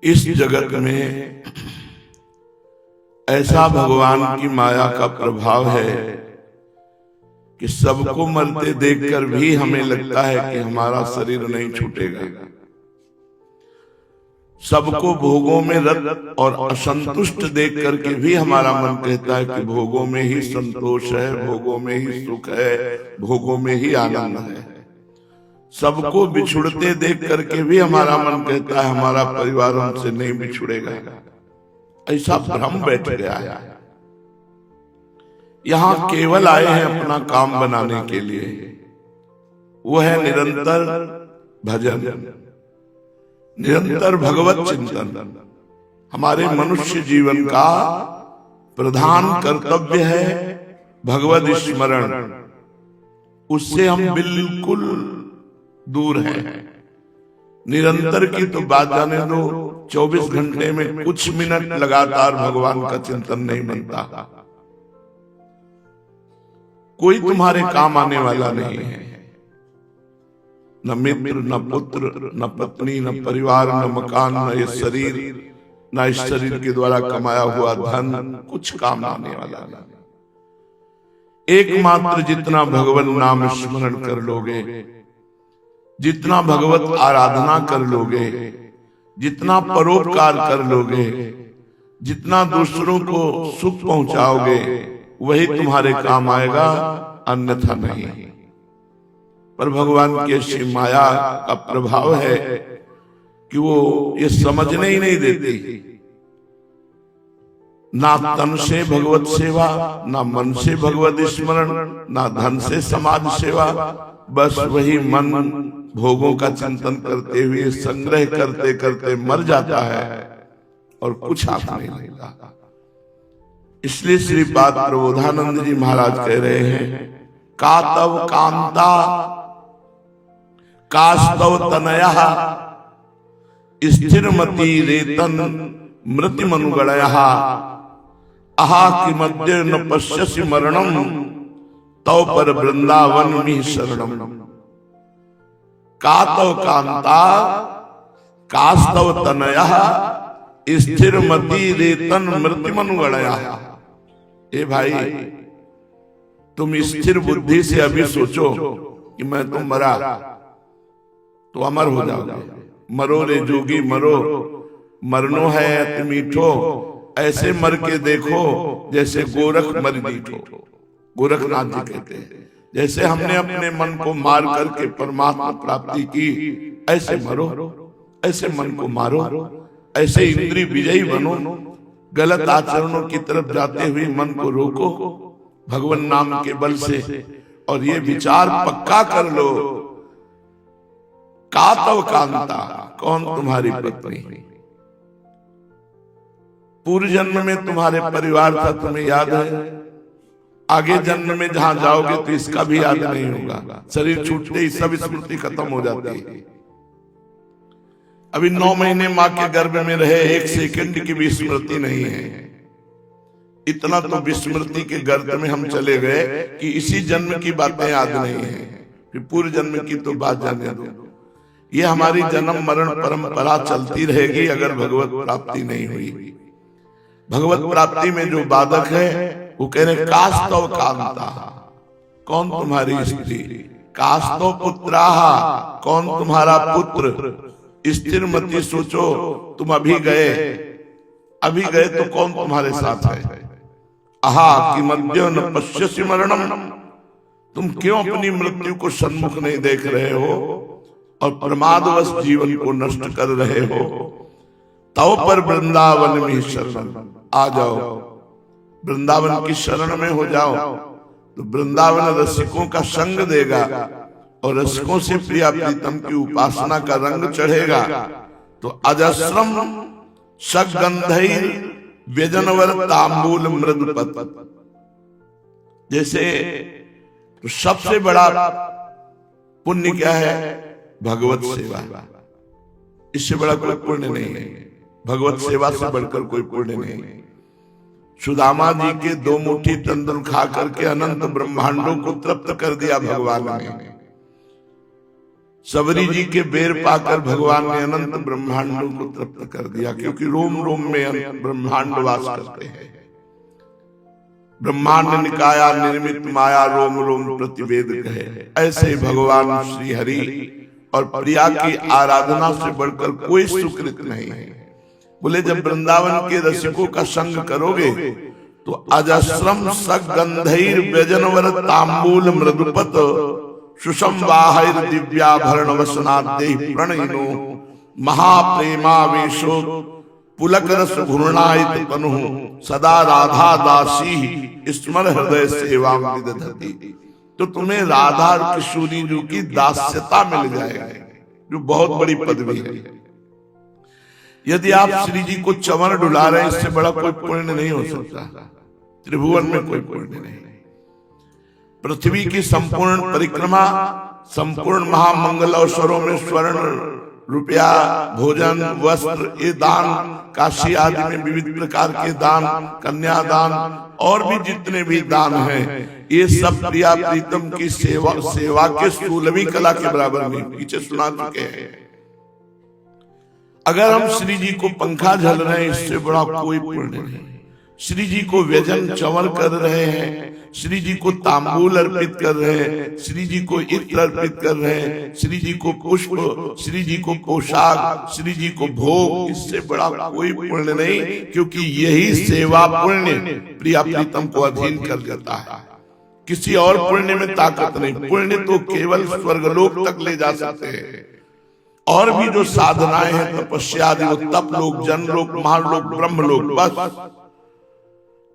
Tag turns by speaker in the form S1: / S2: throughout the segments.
S1: इस जगत में ऐसा भगवान की माया का प्रभाव है कि सबको मरते देखकर भी हमें लगता है कि हमारा शरीर नहीं छूटेगा। सबको भोगों में रत और असंतुष्ट देख करके भी हमारा मन कहता है कि भोगों में ही संतोष है, भोगों में ही सुख है, भोगों में ही आनंद है। सबको बिछुड़ते देख करके भी हमारा मन कहता है हमारा परिवार हमसे नहीं बिछुड़ेगा। ऐसा भ्रम बैठ गया है। यहां केवल आए हैं अपना काम बनाने के लिए, वो है निरंतर भजन, निरंतर भगवत चिंतन। हमारे मनुष्य जीवन का प्रधान कर्तव्य है भगवत स्मरण। उससे हम बिल्कुल दूर हैं। निरंतर की तो बात जाने दो, 24 घंटे में कुछ मिनट लगातार भगवान का चिंतन नहीं बनता। कोई तुम्हारे काम आने वाला नहीं है, न मित्र, न पुत्र, न पत्नी, न परिवार, न मकान, न ये शरीर, न इस शरीर के द्वारा कमाया हुआ धन, कुछ काम आने वाला नहीं। एकमात्र जितना भगवान नाम स्मरण कर लोगे, जितना भगवत आराधना कर लोगे, जितना परोपकार कर लोगे, जितना दूसरों को सुख पहुंचाओगे, वही तुम्हारे काम आएगा, अन्यथा नहीं। पर भगवान की ऐसी माया का प्रभाव है कि वो ये समझने ही नहीं देती। ना तन से भगवत सेवा, ना मन से भगवत स्मरण, ना धन से समाज सेवा। बस वही मन भोगों का चिंतन करते हुए संग्रह करते करते मर जाता है और कुछ हाथ नहीं लगता। इसलिए श्रीपाद प्रबोधानंद जी महाराज कह रहे हैं, कातव कांता कास्तव तनया स्थिरमति रेतन मृत्युमनुगणया अहा कि मध्य न पश्यसि मरणम तव पर वृंदावन में शरणम। कातव कांता कास्तव तनया स्थिरमति रेतन मृत्युमनुगणया। ए भाई, तुम स्थिर बुद्धि से अभी सोचो कि मैं तो मरा तो अमर हो जाओगे। मरो रे जोगी मरो, मरनो है अति मीठो। ऐसे मर के देखो जैसे गोरख मर जीठो। गोरखनाथ जी कहते हैं, जैसे हमने अपने मन को मार करके परमात्मा प्राप्ति की, ऐसे मरो, ऐसे मन को मारो, ऐसे इंद्रिय विजयी बनो। गलत आचरणों की तरफ जाते हुए मन को रोको भगवान नाम के बल से, और ये विचार पक्का कर लो, कातव कांता, कौन तुम्हारी पत्नी? पूर्व जन्म में तुम्हारे परिवार था, तुम्हें याद है। आगे जन्म में जहां जाओगे तो इसका भी याद नहीं होगा। शरीर छूटते ही सब स्मृति खत्म हो जाती है। अभी 9 महीने मां के गर्भ में रहे, 1 सेकंड की भी स्मृति नहीं है। इतना तो विस्मृति के गर्त में हम चले गए कि इसी जन्म की बातें याद नहीं है, फिर पूर्व जन्म की तो बात जाने दो। ये हमारी जन्म मरण परंपरा चलती रहेगी अगर भगवत प्राप्ति नहीं हुई। भगवत प्राप्ति में जो बाधक है वो कह रहे कास्तव कांता, कौन तुम्हारी स्त्री? कास्तव पुत्राहा, कौन तुम्हारा पुत्र? स्थिर मति सोचो, तुम अभी गए तो कौन तुम्हारे साथ है? आहा कि मध्य न पश्यसि मरणम, तुम क्यों अपनी मृत्यु को सन्मुख नहीं देख रहे हो और प्रमादवश जीवन को नष्ट कर रहे हो? तव पर वृंदावन में शरण आ जाओ, वृंदावन की शरण में हो जाओ, तो वृंदावन रसिकों का संग देगा और रसिकों से प्रिया प्रीतम की उपासना का रंग चढ़ेगा। तो अजस्रम सगंधैर व्यजनवर तांबूल मृदपत, जैसे तो सबसे बड़ा पुण्य क्या है? भगवत सेवा। इससे बड़ा कोई पुण्य नहीं है, भगवत सेवा से बढ़कर कोई पुण्य नहीं। सुदामा जी के 2 मुट्ठी तंदुर खा करके अनंत ब्रह्मांडों को तृप्त कर दिया भगवान ने। सबरी जी के बेर पाकर भगवान ने अनंत ब्रह्मांडों को तृप्त कर दिया, क्योंकि रोम रोम में ब्रह्मांड वास करते हैं। ब्रह्मांड निकाया निर्मित माया रोम रोम प्रतिवेद कहे। ऐसे भगवान श्री हरि और प्रिया की आराधना से बढ़कर कोई सुकृत नहीं है। बोले जब वृंदावन के रसिकों का संग करोगे तो अजस्रम सगंधैर व्यजनवर तांबूल मृदुपत सुषमवाहैर दिव्याभरण वसनाद्यै प्रणयिनो महाप्रेमावेशो पुलक रस घूर्णायित तनु सदा राधा दासी स्मर हृदय सेवा विदधति। तो तुम्हें राधा और किशोरी जी की दास्यता मिल जाएगी, जो बहुत बड़ी पदवी है। यदि आप श्री जी को चंवर डुला रहे हैं, इससे बड़ा कोई पुण्य नहीं हो सकता। त्रिभुवन में कोई पुण्य नहीं। पृथ्वी की संपूर्ण परिक्रमा, संपूर्ण महामंगल अवसरों में स्वर्ण रुपया भोजन वस्त्र ये दान, काशी आदि में विविध प्रकार के दान, कन्यादान और भी जितने भी दान हैं, ये सब प्रिया प्रीतम की सेवा के स्थूलवी कला के बराबर नहीं। पीछे सुना चुके हैं। अगर हम श्री जी को पंखा झल रहे हैं, इससे बड़ा कोई पुण्य नहीं। श्री जी को व्यजन चंवर कर रहे हैं, श्री जी को तांबूल अर्पित कर रहे हैं, श्री जी को इत्र अर्पित कर रहे हैं, श्री जी को पुष्प, श्री जी को पोशाक, श्री जी को भोग, इससे बड़ा कोई पुण्य नहीं। क्योंकि यही सेवा पुण्य प्रिया प्रीतम को अधीन कर देता है। किसी और पुण्य में ताकत नहीं। पुण्य तो केवल स्वर्गलोक तक ले जा सकते हैं। और भी जो साधनाएं हैं, तपस्या आदि, तप लोक, जन लोक, महालोक, ब्रह्म लोक, बस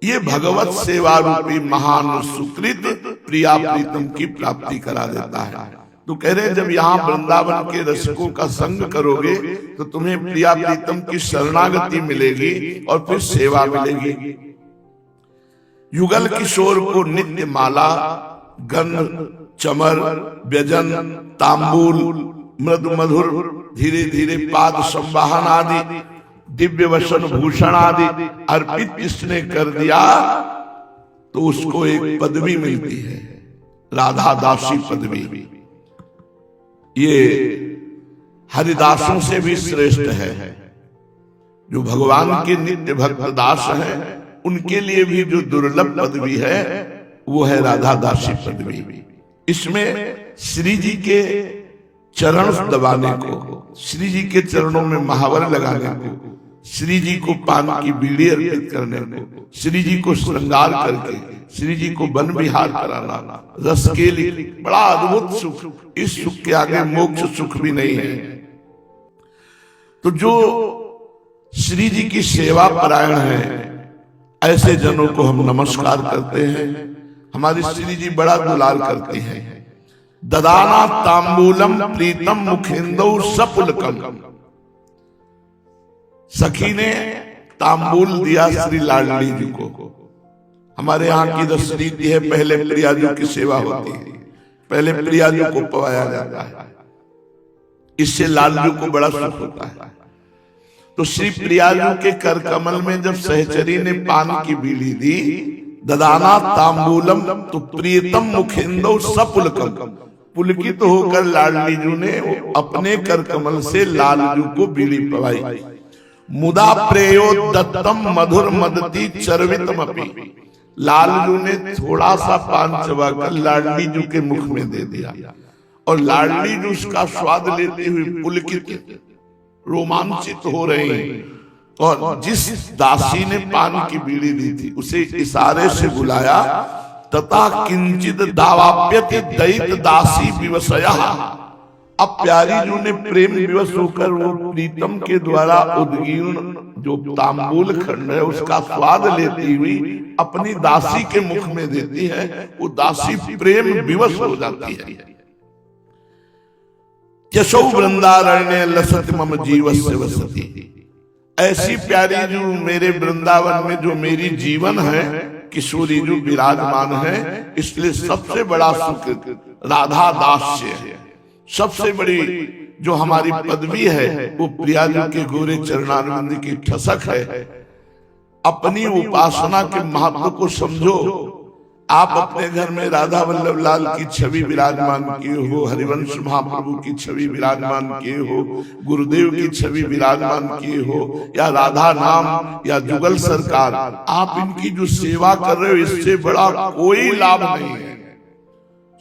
S1: ये भगवत सेवा रूपी महान सुकृत प्रिया प्रीतम की प्राप्ति करा देता है। तो कह रहे जब यहाँ वृंदावन के रसिकों का संग करोगे तो तुम्हें प्रिया प्रीतम की शरणागति मिलेगी और फिर सेवा मिलेगी। युगल किशोर को नित्य माला, गंध, चमर, व्यजन, तांबूल, मृदु मधुर धीरे धीरे पाद संवाहन आदि दिव्य वसन भूषण आदि अर्पित जिसने कर दिया तो उसको एक पदवी मिलती है, राधा दासी पदवी। ये हरिदासों से भी श्रेष्ठ है। जो भगवान के नित्य भक्त दास हैं, उनके लिए भी जो दुर्लभ पदवी है वो है राधा दासी पदवी। इसमें श्री जी के चरण दबाने को, श्री जी के चरणों में महावर लगाने को, श्री जी को पान की बीड़ी अर्पित करने को, श्री जी को श्रृंगार करके श्री जी को वन विहार कराना, रस के लिए बड़ा अद्भुत सुख। इस सुख के आगे मोक्ष सुख भी नहीं है। तो जो श्री जी की सेवा परायण है, ऐसे जनों को हम नमस्कार करते हैं। हमारी श्री जी बड़ा दुलार करते हैं। ददाना तांबूलम प्रीतम मुखेंदौ सपुलकम। सखी ने तांबूल दिया श्री लाडली जी को। हमारे यहाँ की दस रीति है, पहले प्रियाजू की सेवा होती है, पहले प्रियाजू को पवाया जाता है। इससे लाडलू को बड़ा सुख होता है। तो श्री प्रियाजू के कर कमल में जब सहचरी ने पान की बीड़ी दी, ददाना तांबूलम, तो प्रियतम मुखेंदौ सपुलकम, पुलकित होकर लाडली जू ने अपने कर कमल से लालजू को बीड़ी पवाई। मुदा प्रेयो दत्तम मधुर मदती चरवितमपि। लालजू ने थोड़ा सा पान चबाकर लाडली जू के मुख में दे दिया और लाडली जू उसका स्वाद लेते हुए पुलकित रोमांचित हो रही हैं। और जिस दासी ने पान की बीड़ी दी थी उसे इशारे से बुलाया, तथा किंचित दावाप्यति दैत दासी विवशया। अब प्यारी जू ने प्रेम विवश होकर वो प्रीतम के द्वारा उद्गीर्ण जो तांबूल खंड है उसका स्वाद लेती हुई अपनी दासी के मुख में देती है। वो दासी प्रेम विवश हो जाती है। यशो वृंदारण्य लसत मम जीवस्य वसति। ऐसी प्यारी जो मेरे वृंदावन में जो मेरी जीवन है, किशोरी जो विराजमान है, इसलिए सबसे बड़ा सुख राधा दास्य है। सबसे बड़ी जो हमारी पदवी है वो प्रियाजू के गोरे चरणारविंद की ठसक है। अपनी उपासना के महत्व को समझो। आप अपने घर में राधा वल्लभ लाल की छवि विराजमान किए हो, हरिवंश महाप्रभु की छवि विराजमान किए हो, गुरुदेव की छवि विराजमान किए हो, या राधा नाम या जुगल सरकार, आप इनकी जो सेवा कर रहे हो इससे बड़ा कोई लाभ नहीं है।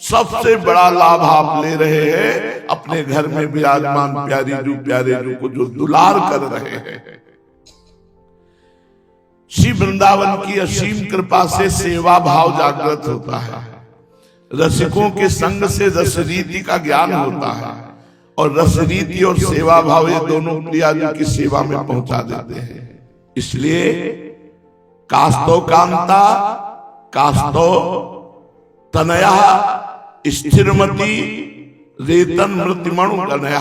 S1: सबसे बड़ा लाभ आप ले रहे हैं अपने घर में विराजमान प्यारे जू को जो दुलार कर रहे हैं। श्री वृंदावन की असीम कृपा से सेवा भाव जागृत होता है, रसिकों के संग से रस रीति का ज्ञान होता है, और रस रीति और सेवा भाव ये दोनों प्रियाजू की सेवा में पहुंचा देते हैं। इसलिए कास्तो कांता कास्तो तनया स्थिरमती रेतन मृत्युमणु कनया।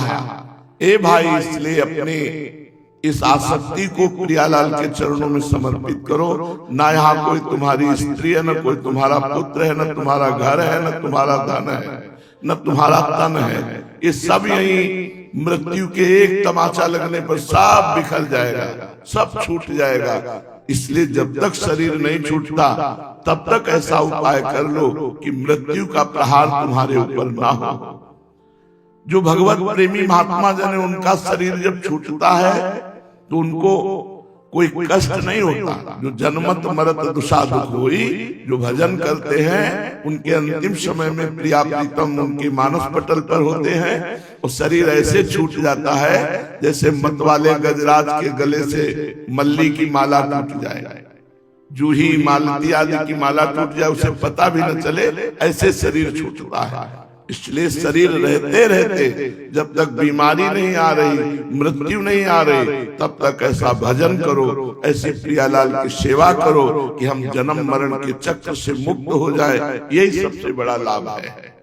S1: ए भाई, इसलिए अपने इस आसक्ति को प्रियालाल के चरणों में समर्पित करो। ना यहाँ कोई तुम्हारी स्त्री है, न कोई तुम्हारा पुत्र है, न तुम्हारा घर है, न तुम्हारा धन है, न तुम्हारा तन है। ये सब यही मृत्यु के एक तमाचा लगने पर सब बिखर जाएगा, सब छूट जाएगा। इसलिए जब तक शरीर नहीं छूटता तब तक ऐसा उपाय कर लो कि मृत्यु का प्रहार तुम्हारे ऊपर ना हो। जो भगवत प्रेमी महात्मा जन है, उनका शरीर जब छूटता है तो उनको कोई कष्ट नहीं होता। जो जन्मत मरत दुषा दुख होई, जो भजन करते हैं उनके अंतिम समय में प्रिया प्रीतम उनके मानस पटल पर होते हैं, और शरीर ऐसे छूट जाता है जैसे मत वाले गजराज के गले से मल्ली की माला टूट जाए, जूही मालती आदि की माला टूट जाए, उसे पता भी न चले, ऐसे शरीर छूटता है। इसलिए शरीर रहते रहते जब तक बीमारी नहीं आ रही, मृत्यु नहीं आ रही, तब तक ऐसा भजन करो, ऐसे प्रियालाल की सेवा करो कि हम जन्म मरण के चक्र से मुक्त हो जाए। यही सबसे बड़ा लाभ है।